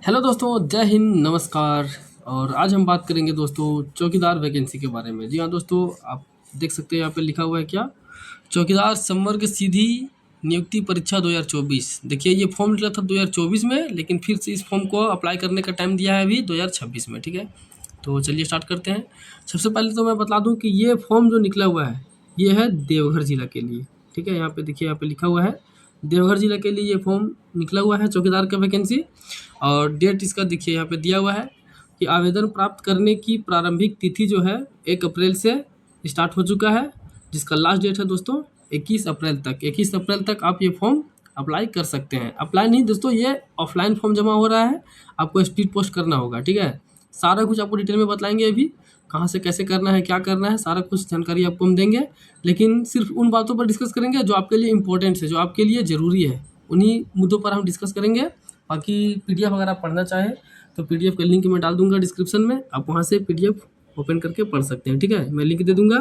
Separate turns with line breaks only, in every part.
Hello दोस्तों, जय हिंद, नमस्कार। और आज हम बात करेंगे दोस्तों चौकीदार वैकेंसी के बारे में। जी हाँ दोस्तों, आप देख सकते हैं यहाँ पे लिखा हुआ है क्या, चौकीदार संवर्ग सीधी नियुक्ति परीक्षा 2024। देखिए ये फॉर्म निकला था 2024 में, लेकिन फिर से इस फॉर्म को अप्लाई करने का टाइम दिया है अभी 2026 में। ठीक है, तो चलिए स्टार्ट करते हैं। सबसे पहले तो मैं बता दूं कि ये फॉर्म जो निकला हुआ है ये है देवघर जिला के लिए। ठीक है, यहाँ पे देखिए, यहाँ पे लिखा हुआ है देवघर जिला के लिए ये फॉर्म निकला हुआ है चौकीदार का वैकेंसी। और डेट इसका देखिए यहाँ पे दिया हुआ है कि आवेदन प्राप्त करने की प्रारंभिक तिथि जो है 1 अप्रैल से स्टार्ट हो चुका है, जिसका लास्ट डेट है दोस्तों 21 अप्रैल तक। 21 अप्रैल तक आप ये फॉर्म अप्लाई कर सकते हैं। अप्लाई नहीं दोस्तों, ये ऑफलाइन फॉर्म जमा हो रहा है, आपको स्पीड पोस्ट करना होगा। ठीक है, सारा कुछ आपको डिटेल में बताएंगे अभी, कहाँ से कैसे करना है, क्या करना है, सारा कुछ जानकारी आपको हम देंगे। लेकिन सिर्फ उन बातों पर डिस्कस करेंगे जो आपके लिए इंपॉर्टेंट है, जो आपके लिए ज़रूरी है, उन्हीं मुद्दों पर हम डिस्कस करेंगे। बाकी पीडीएफ अगर आप पढ़ना चाहें तो पीडीएफ का लिंक मैं डाल दूंगा डिस्क्रिप्शन में, आप वहाँ से पीडीएफ ओपन करके पढ़ सकते हैं। ठीक है, मैं लिंक दे दूंगा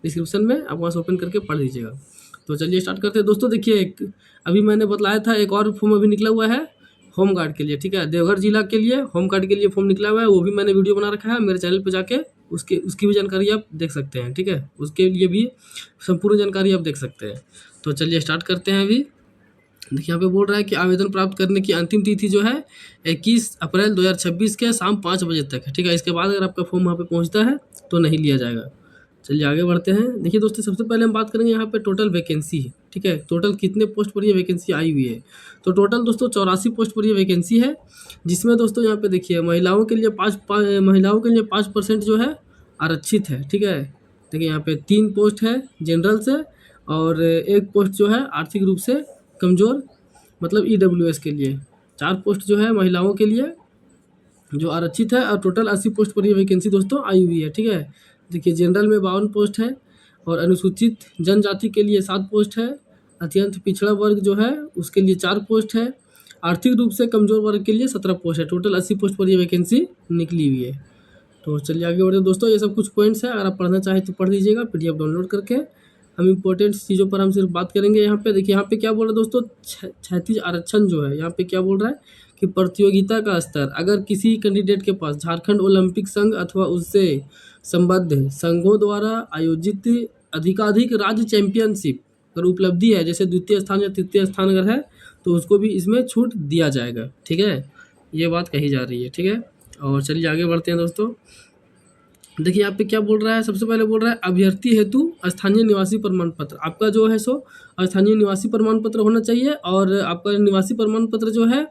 डिस्क्रिप्शन में, आप वहाँ से ओपन करके पढ़ लीजिएगा। तो चलिए स्टार्ट करते हैं दोस्तों। देखिए अभी मैंने बताया था एक और फॉर्म अभी निकला हुआ है होम गार्ड के लिए। ठीक है, देवघर जिला के लिए होम गार्ड के लिए फॉर्म निकला हुआ है, वो भी मैंने वीडियो बना रखा है मेरे चैनल पर जाके, उसकी भी जानकारी आप देख सकते हैं। ठीक है, उसके लिए भी संपूर्ण जानकारी आप देख सकते हैं। तो चलिए स्टार्ट करते हैं अभी। देखिए यहाँ पे बोल रहा है कि आवेदन प्राप्त करने की अंतिम तिथि जो है 21 अप्रैल 2026 के शाम 5 बजे तक है। ठीक है, इसके बाद अगर आपका फॉर्म वहाँ पे पहुँचता है तो नहीं लिया जाएगा। चलिए आगे बढ़ते हैं। देखिए दोस्तों, सबसे पहले हम बात करेंगे यहाँ पे टोटल वैकेंसी। ठीक है, टोटल कितने पोस्ट पर ये वैकेंसी आई हुई है। तो टोटल दोस्तों 84 पोस्ट पर ये वैकेंसी है, जिसमें दोस्तों यहाँ पे देखिए महिलाओं के लिए 5% जो है आरक्षित है। ठीक है, देखिए यहाँ पे 3 पोस्ट है जनरल से, और एक पोस्ट जो है आर्थिक रूप से कमज़ोर मतलब ईडब्ल्यूएस के लिए। 4 पोस्ट जो है महिलाओं के लिए जो आरक्षित है, और टोटल 80 पोस्ट पर ये वैकेंसी दोस्तों आई हुई है। ठीक है, देखिए जनरल में 52 पोस्ट है, और अनुसूचित जनजाति के लिए 7 पोस्ट है, अत्यंत पिछड़ा वर्ग जो है उसके लिए 4 पोस्ट है, आर्थिक रूप से कमज़ोर वर्ग के लिए 17 पोस्ट है। टोटल 80 पोस्ट पर ये वैकेंसी निकली हुई है। तो चलिए आगे बढ़ते हैं दोस्तों। ये सब कुछ पॉइंट्स है, अगर आप पढ़ना चाहें तो पढ़ लीजिएगा पीडीएफ डाउनलोड करके। हम इंपॉर्टेंट चीज़ों पर हम सिर्फ बात करेंगे। यहाँ पे देखिए, यहाँ पे क्या बोल रहा है दोस्तों, क्षैतिज आरक्षण जो है यहाँ पे क्या बोल रहा है कि प्रतियोगिता का स्तर, अगर किसी कैंडिडेट के पास झारखंड ओलंपिक संघ अथवा उससे संबद्ध संघों द्वारा आयोजित अधिकाधिक राज्य चैंपियनशिप अगर उपलब्धि है, जैसे द्वितीय स्थान या तृतीय स्थान अगर है, तो उसको भी इसमें छूट दिया जाएगा। ठीक है, ये बात कही जा रही है। ठीक है, और चलिए आगे बढ़ते हैं दोस्तों। देखिए यहाँ पे क्या बोल रहा है, सबसे पहले बोल रहा है अभ्यर्थी हेतु स्थानीय निवासी प्रमाण पत्र। आपका जो है सो स्थानीय निवासी प्रमाण पत्र होना चाहिए, और आपका निवासी प्रमाण पत्र जो है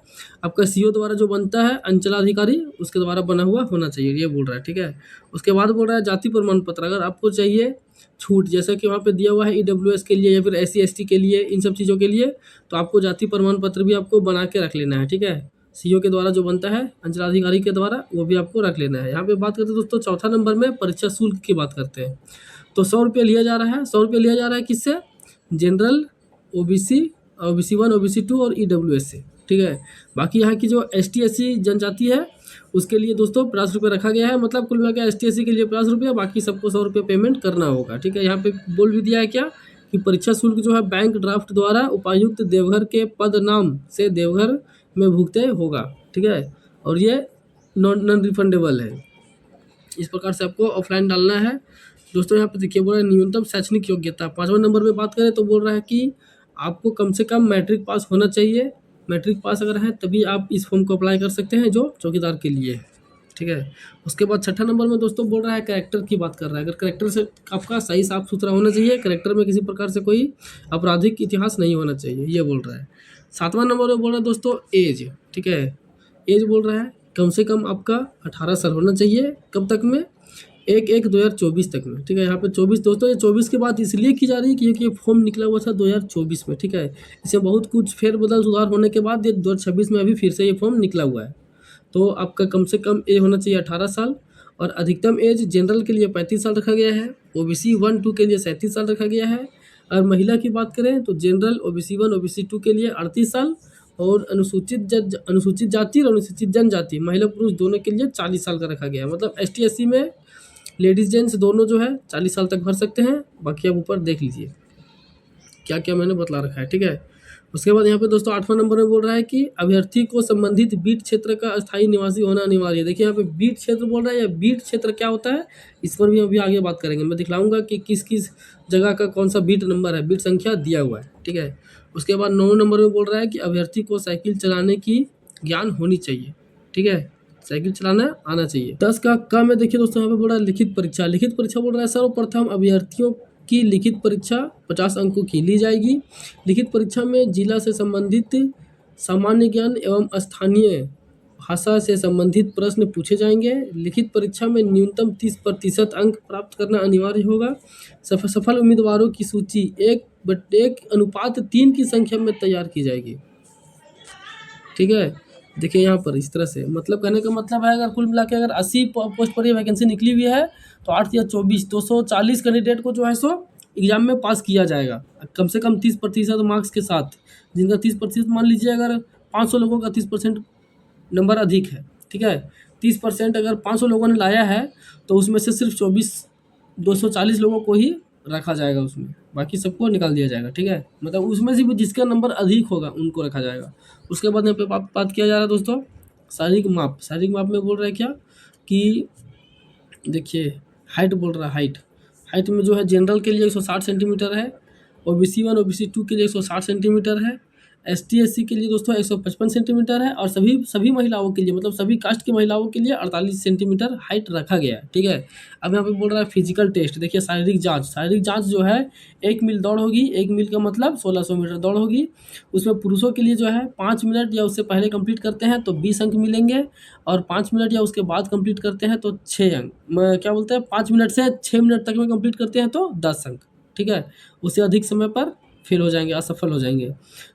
आपका सीओ द्वारा जो बनता है, अंचलाधिकारी उसके द्वारा बना हुआ होना चाहिए, ये बोल रहा है। ठीक है, उसके बाद बोल रहा है जाति प्रमाण पत्र अगर आपको चाहिए छूट, जैसा कि वहाँ पे दिया हुआ है ईडब्ल्यूएस के लिए या फिर एससी एसटी के लिए, इन सब चीज़ों के लिए, तो आपको जाति प्रमाण पत्र भी आपको बना के रख लेना है। ठीक है, सीओ के द्वारा जो बनता है अंचलाधिकारी के द्वारा, वो भी आपको रख लेना है। यहाँ पे बात करते हैं दोस्तों चौथा नंबर में परीक्षा शुल्क की बात करते हैं। तो 100 रुपये लिया जा रहा है। 100 रुपये लिया जा रहा है किससे, जनरल, ओबीसी, ओबीसी 1, ओबीसी 2 और ईडब्ल्यूएस से। ठीक है, बाकी यहाँ की जो एसटी एससी जनजाति है उसके लिए दोस्तों 50 रुपये रखा गया है। मतलब कुल मिलाकर एसटी एससी के लिए 50 रुपये, बाकी सबको 100 रुपये पेमेंट करना होगा। ठीक है, यहाँ पे बोल भी दिया है क्या कि परीक्षा शुल्क जो है बैंक ड्राफ्ट द्वारा उपायुक्त देवघर के पद नाम से देवघर में भुगते होगा। ठीक है, और ये नॉन रिफंडेबल है। इस प्रकार से आपको ऑफलाइन डालना है दोस्तों। यहाँ पे देखिए बोल रहा है न्यूनतम शैक्षणिक योग्यता। 5वां नंबर में बात करें तो बोल रहा है कि आपको कम से कम मैट्रिक पास होना चाहिए। मैट्रिक पास अगर है तभी आप इस फॉर्म को अप्लाई कर सकते हैं जो चौकीदार के लिए है। ठीक है, उसके बाद 6ठा नंबर में दोस्तों बोल रहा है कैरेक्टर की बात कर रहा है। अगर कैरेक्टर से आपका सही साफ सुथरा होना चाहिए, कैरेक्टर में किसी प्रकार से कोई आपराधिक इतिहास नहीं होना चाहिए, ये बोल रहा है। 7वां नंबर में बोल रहा है दोस्तों एज। ठीक है, एज बोल रहा है कम से कम आपका 18 साल होना चाहिए। कब तक में, 1/1/2024 तक में। ठीक है, यहाँ पे 24 दोस्तों, ये 24 की बात इसलिए की जा रही है क्योंकि ये फॉर्म निकला हुआ था 2024 में। ठीक है, इसमें बहुत कुछ फेरबदल सुधार होने के बाद ये 2026 में अभी फिर से ये फॉर्म निकला हुआ है। तो आपका कम से कम एज होना चाहिए 18 साल, और अधिकतम एज जनरल के लिए 35 साल रखा गया है, ओबीसी 1 2 के लिए 37 साल रखा गया है, और महिला की बात करें तो जनरल, ओबीसी 1, ओबीसी 2 के लिए 38 साल, और अनुसूचित जाति और अनुसूचित जनजाति महिला पुरुष दोनों के लिए 40 साल का रखा गया है। मतलब एसटी एससी में लेडीज जेंट्स दोनों जो है 40 साल तक भर सकते हैं। बाकी आप ऊपर देख लीजिए क्या क्या मैंने बतला रखा है। ठीक है, उसके बाद यहाँ पे दोस्तों 8वां नंबर में बोल रहा है कि अभ्यर्थी को संबंधित बीट क्षेत्र का अस्थायी निवासी होना अनिवार्य है। देखिए यहाँ पे बीट क्षेत्र बोल रहा है, या बीट क्षेत्र क्या होता है इस पर भी अभी आगे बात करेंगे। मैं दिखलाऊंगा कि किस किस जगह का कौन सा बीट नंबर है, बीट संख्या दिया हुआ है, ठीक है। उसके बाद 9 नंबर में बोल रहा है कि अभ्यर्थी को साइकिल चलाने की ज्ञान होनी चाहिए, ठीक है, साइकिल चलाना आना चाहिए। 10 का क में देखिए दोस्तों यहाँ पे बोल रहा है लिखित परीक्षा। लिखित परीक्षा बोल रहा है सर्वप्रथम अभ्यर्थियों की लिखित परीक्षा 50 अंकों की ली जाएगी। लिखित परीक्षा में जिला से संबंधित सामान्य ज्ञान एवं स्थानीय भाषा से संबंधित प्रश्न पूछे जाएंगे। लिखित परीक्षा में न्यूनतम 30% अंक प्राप्त करना अनिवार्य होगा। सफल उम्मीदवारों की सूची 1:3 की संख्या में तैयार की जाएगी, ठीक है। देखिए यहाँ पर इस तरह से, मतलब कहने का मतलब है अगर कुल मिला के अगर 80 पोस्ट पर ये वैकेंसी निकली हुई है तो 8 या 24 240 कैंडिडेट को जो है सो एग्जाम में पास किया जाएगा, कम से कम 30% मार्क्स के साथ। जिनका 30% मान लीजिए अगर 500 लोगों का 30% नंबर अधिक है, ठीक है, 30% अगर 500 लोगों ने लाया है तो उसमें से सिर्फ 240 लोगों को ही रखा जाएगा उसमें, बाकी सबको निकाल दिया जाएगा, ठीक है। मतलब उसमें से भी जिसका नंबर अधिक होगा उनको रखा जाएगा। उसके बाद यहाँ पे बात किया जा रहा है दोस्तों शारीरिक माप। शारीरिक माप में बोल रहा है क्या कि देखिए हाइट बोल रहा है, हाइट में जो है जनरल के लिए 160 सेंटीमीटर है, OBC 1 OBC 2 के लिए 160 सेंटीमीटर है, ST SC के लिए दोस्तों 155 सेंटीमीटर है, और सभी महिलाओं के लिए मतलब सभी कास्ट की महिलाओं के लिए 48 सेंटीमीटर हाइट रखा गया है, ठीक है। अब यहाँ पे बोल रहा है फिजिकल टेस्ट। देखिए शारीरिक जांच जो है 1 मील दौड़ होगी, 1 मील का मतलब 1600 मीटर दौड़ होगी। उसमें पुरुषों के लिए जो है 5 मिनट या उससे पहले कंप्लीट करते हैं तो 20 अंक मिलेंगे, और 5 मिनट या उसके बाद कंप्लीट करते हैं तो 6 अंक, क्या बोलते हैं 5 मिनट से 6 मिनट तक में कंप्लीट करते हैं तो 10 अंक, ठीक है। उससे अधिक समय पर फेल हो जाएंगे, असफल हो जाएंगे।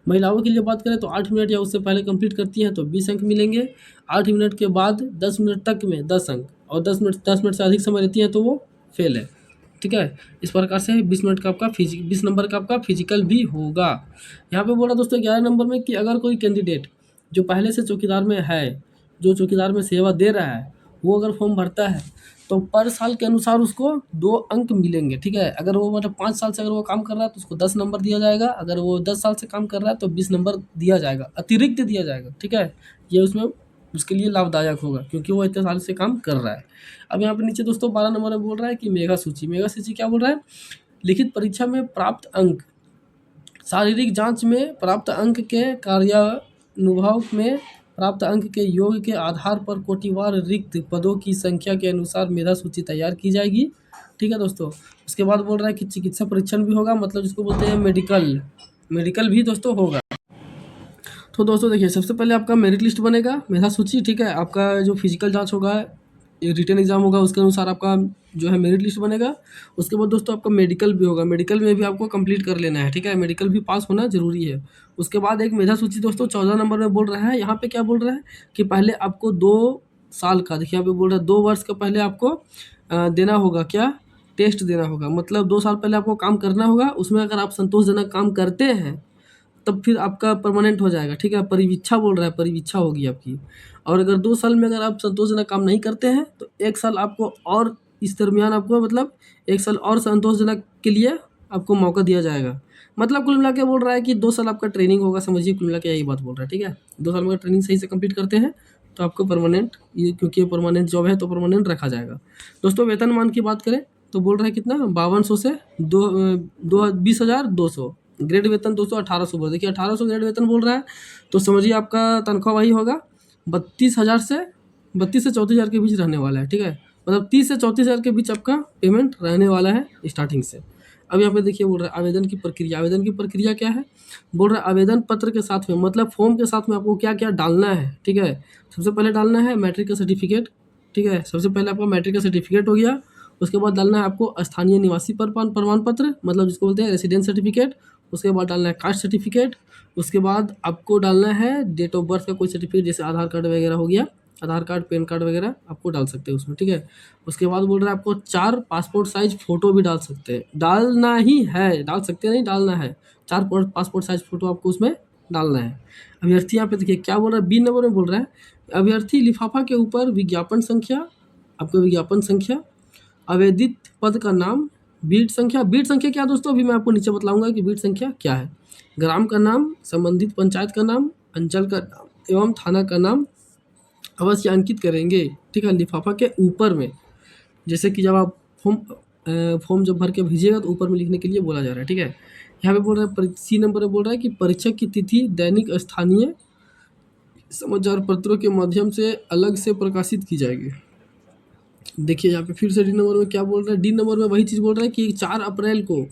महिलाओं के लिए बात करें तो 8 मिनट या उससे पहले कंप्लीट करती हैं तो 20 अंक मिलेंगे, 8 मिनट के बाद 10 मिनट तक में 10 अंक, और 10 मिनट से अधिक समय रहती है तो वो फेल है, ठीक है। इस प्रकार से 20 मिनट का आपका 20 नंबर का आपका फिजिकल भी होगा। यहाँ पे बोला दोस्तों 11 नंबर में कि अगर कोई कैंडिडेट जो पहले से चौकीदार में है, जो चौकीदार में सेवा दे रहा है, वो अगर फॉर्म भरता है तो पर साल के अनुसार उसको 2 अंक मिलेंगे, ठीक है। अगर वो मतलब 5 साल से अगर वो काम कर रहा है तो उसको 10 नंबर दिया जाएगा, अगर वो 10 साल से काम कर रहा है तो 20 नंबर दिया जाएगा, अतिरिक्त दिया जाएगा, ठीक है। ये उसमें उसके लिए लाभदायक होगा क्योंकि वो इतने साल से काम कर रहा है। अब यहाँ पे नीचे दोस्तों 12 नंबर में बोल रहा है कि मेगा सूची क्या बोल रहा है, लिखित परीक्षा में प्राप्त अंक, शारीरिक जांच में प्राप्त अंक के कार्यानुभव में प्राप्त अंक के योग के आधार पर कोटिवार रिक्त पदों की संख्या के अनुसार मेधा सूची तैयार की जाएगी, ठीक है दोस्तों। उसके बाद बोल रहा है कि चिकित्सा परीक्षण भी होगा, मतलब जिसको बोलते हैं मेडिकल भी दोस्तों होगा। तो दोस्तों देखिए सबसे पहले आपका मेरिट लिस्ट बनेगा, मेधा सूची, ठीक है। आपका जो फिजिकल जांच होगा, रिटन एग्जाम होगा, उसके अनुसार आपका जो है मेरिट लिस्ट बनेगा। उसके बाद दोस्तों आपका मेडिकल भी होगा, मेडिकल में भी आपको कंप्लीट कर लेना है, ठीक है, मेडिकल भी पास होना जरूरी है। उसके बाद एक मेधा सूची दोस्तों 14 नंबर में बोल रहा है, यहाँ पे क्या बोल रहा है कि पहले आपको 2 साल का, देखिए यहाँ पे बोल रहा है 2 वर्ष का पहले आपको देना होगा, क्या टेस्ट देना होगा, मतलब 2 साल पहले आपको काम करना होगा। उसमें अगर आप संतोषजनक काम करते हैं तब फिर आपका परमानेंट हो जाएगा, ठीक है। परिवीक्षा बोल रहा है, परिवीक्षा होगी आपकी। और अगर 2 साल में अगर आप संतोषजनक काम नहीं करते हैं तो 1 साल आपको और इस दरमियान आपको मतलब 1 साल और संतोषजनक के लिए आपको मौका दिया जाएगा। मतलब कुल मिला के बोल रहा है कि 2 साल आपका ट्रेनिंग होगा, समझिए कुल मिला के यही बात बोल रहा है, ठीक है। 2 साल में अगर ट्रेनिंग सही से कंप्लीट करते हैं तो आपको परमानेंट, ये क्योंकि ये परमानेंट जॉब है तो परमानेंट रखा जाएगा। दोस्तों वेतनमान की बात करें तो बोल रहा है कितना 5200 से 20,200, ग्रेड वेतन दोस्तों 1800 बोल, देखिए 1800 ग्रेड वेतन बोल रहा है तो समझिए आपका तनख्वाह वही होगा 32,000 से 34,000 के बीच रहने वाला है, ठीक है। मतलब 30 से 34,000 के बीच आपका पेमेंट रहने वाला है स्टार्टिंग से। अब यहाँ पे देखिए बोल रहा है आवेदन की प्रक्रिया क्या है, बोल रहा है आवेदन पत्र के साथ में मतलब फॉर्म के साथ में आपको क्या क्या डालना है, ठीक है। सबसे पहले डालना है मैट्रिक का सर्टिफिकेट, ठीक है, सबसे पहले आपका मैट्रिक का सर्टिफिकेट हो गया। उसके बाद डालना है आपको स्थानीय निवासी प्रमाण पत्र, मतलब जिसको बोलते हैं रेसिडेंस सर्टिफिकेट। उसके बाद डालना है कास्ट सर्टिफिकेट। उसके बाद आपको डालना है डेट ऑफ बर्थ का कोई सर्टिफिकेट, जैसे आधार कार्ड वगैरह हो गया, आधार कार्ड पैन कार्ड वगैरह आपको डाल सकते हैं उसमें, ठीक है। उसके बाद बोल रहा है आपको 4 पासपोर्ट साइज फ़ोटो भी डाल सकते हैं, डालना ही है, डाल सकते नहीं डालना है, 4 पासपोर्ट साइज फ़ोटो आपको उसमें डालना है। अभ्यर्थी यहाँ पे देखिए क्या बोल रहा है, बी नंबर में बोल रहा है अभ्यर्थी लिफाफा के ऊपर विज्ञापन संख्या, आपको विज्ञापन संख्या, आवेदित पद का नाम, बीट संख्या क्या दोस्तों, अभी मैं आपको नीचे बतलाऊंगा कि बीट संख्या क्या है। ग्राम का नाम, संबंधित पंचायत का नाम, अंचल का नाम एवं थाना का नाम अवश्य अंकित करेंगे, ठीक है, लिफाफा के ऊपर में। जैसे कि जब आप फॉर्म जब भर के भेजिएगा तो ऊपर में लिखने के लिए बोला जा रहा है, ठीक है। यहाँ पे बोल रहा है सी नंबर में बोल रहा है कि परीक्षक की तिथि दैनिक स्थानीय समाचार पत्रों के माध्यम से अलग से प्रकाशित की जाएगी। देखिए यहाँ पे फिर से डी नंबर में क्या बोल रहा है, डी नंबर में वही चीज़ बोल रहा है कि 4 अप्रैल को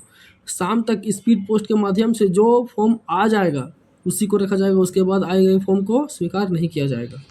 शाम तक स्पीड पोस्ट के माध्यम से जो फॉर्म आ जाएगा उसी को रखा जाएगा, उसके बाद आए गए फॉर्म को स्वीकार नहीं किया जाएगा।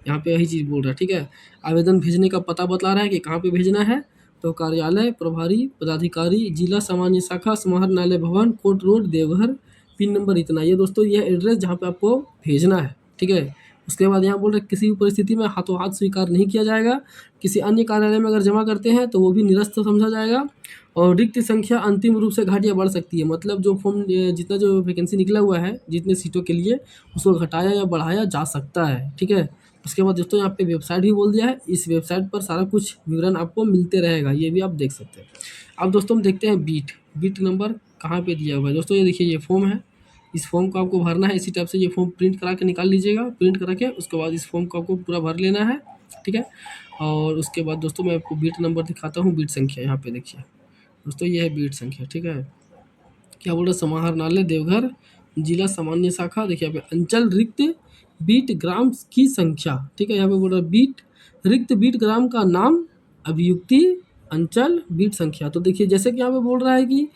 यहाँ पे यही चीज़ बोल रहा है, ठीक है। आवेदन भेजने का पता बतला रहा है कि कहाँ पे भेजना है, तो कार्यालय प्रभारी पदाधिकारी जिला सामान्य शाखा समाहरणालय भवन court road Deoghar, pin number इतना। ये दोस्तों ये एड्रेस जहाँ पे आपको भेजना है, ठीक है। उसके बाद यहाँ बोल रहे किसी भी परिस्थिति में हाथों हाथ स्वीकार नहीं किया जाएगा। किसी अन्य कार्यालय में अगर जमा करते हैं तो वो भी निरस्त समझा जाएगा। और रिक्त संख्या अंतिम रूप से घट या बढ़ सकती है, मतलब जो फॉर्म जितना जो वैकेंसी निकला हुआ है जितने सीटों के लिए उसको घटाया या बढ़ाया जा सकता है, ठीक है। उसके बाद दोस्तों यहाँ पे वेबसाइट भी बोल दिया है, इस वेबसाइट पर सारा कुछ विवरण आपको मिलते रहेगा, ये भी आप देख सकते हैं। अब दोस्तों हम देखते हैं बीट नंबर कहाँ पे दिया हुआ है। दोस्तों ये देखिए ये फॉर्म है, इस फॉर्म को आपको भरना है। इसी टाइप से ये फॉर्म प्रिंट करा के निकाल लीजिएगा, प्रिंट करा के उसके बाद इस फॉर्म को आपको पूरा भर लेना है, ठीक है। और उसके बाद दोस्तों मैं आपको बीट नंबर दिखाता हूँ, बीट संख्या यहाँ पे देखिए दोस्तों, ये है बीट संख्या, ठीक है। क्या बोल रहे हैं, समाहरणालय देवघर जिला सामान्य शाखा, देखिए यहाँ पे अंचल रिक्त बीट ग्राम की संख्या, ठीक है। यहाँ पे बोल रहा है बीट रिक्त बीट ग्राम का नाम अभियुक्ति अंचल बीट संख्या। तो देखिए जैसे कि यहाँ पे बोल रहा है कि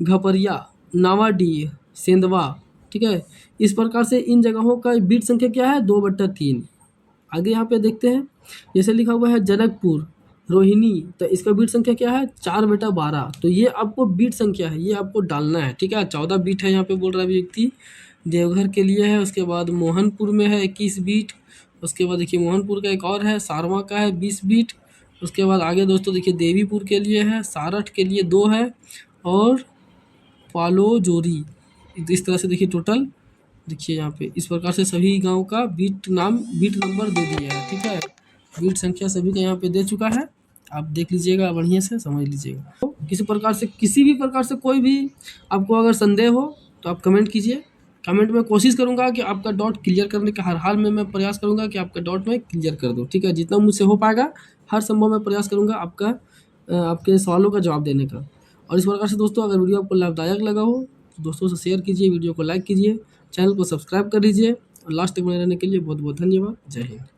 घपरिया नावाडीह सेंधवा, ठीक है, इस प्रकार से इन जगहों का बीट संख्या क्या है 2/3। आगे यहाँ पे देखते हैं, जैसे लिखा हुआ है जनकपुर रोहिणी, तो इसका बीट संख्या क्या है 4/12। तो ये आपको बीट संख्या है, ये आपको डालना है, ठीक है। 14 बीट है यहाँ पे बोल रहा है व्यक्ति, देवघर के लिए है। उसके बाद मोहनपुर में है 21 बीट। उसके बाद देखिए मोहनपुर का एक और है, सारवा का है 20 बीट। उसके बाद आगे दोस्तों देखिए देवीपुर के लिए है, सारठ के लिए 2 है, और पालोजोरी, इस तरह से देखिए टोटल देखिए यहाँ पे इस प्रकार से सभी गांव का बीट नंबर दे दिया है, ठीक है। बीट संख्या सभी का यहाँ पे दे चुका है, आप देख लीजिएगा, बढ़िया से समझ लीजिएगा। तो किसी भी प्रकार से कोई भी आपको अगर संदेह हो तो आप कमेंट कीजिए। कमेंट में कोशिश करूँगा कि आपका डाउट क्लियर करने का, हर हाल में मैं प्रयास करूँगा कि आपका डाउट मैं क्लियर कर दूँ, ठीक है। जितना मुझसे हो पाएगा हर संभव मैं प्रयास करूँगा आपके सवालों का जवाब देने का। और इस प्रकार से दोस्तों अगर वीडियो आपको लाभदायक लगा हो तो दोस्तों से शेयर कीजिए, वीडियो को लाइक कीजिए, चैनल को सब्सक्राइब कर लीजिए, और लास्ट तक बने रहने के लिए बहुत बहुत धन्यवाद। जय हिंद।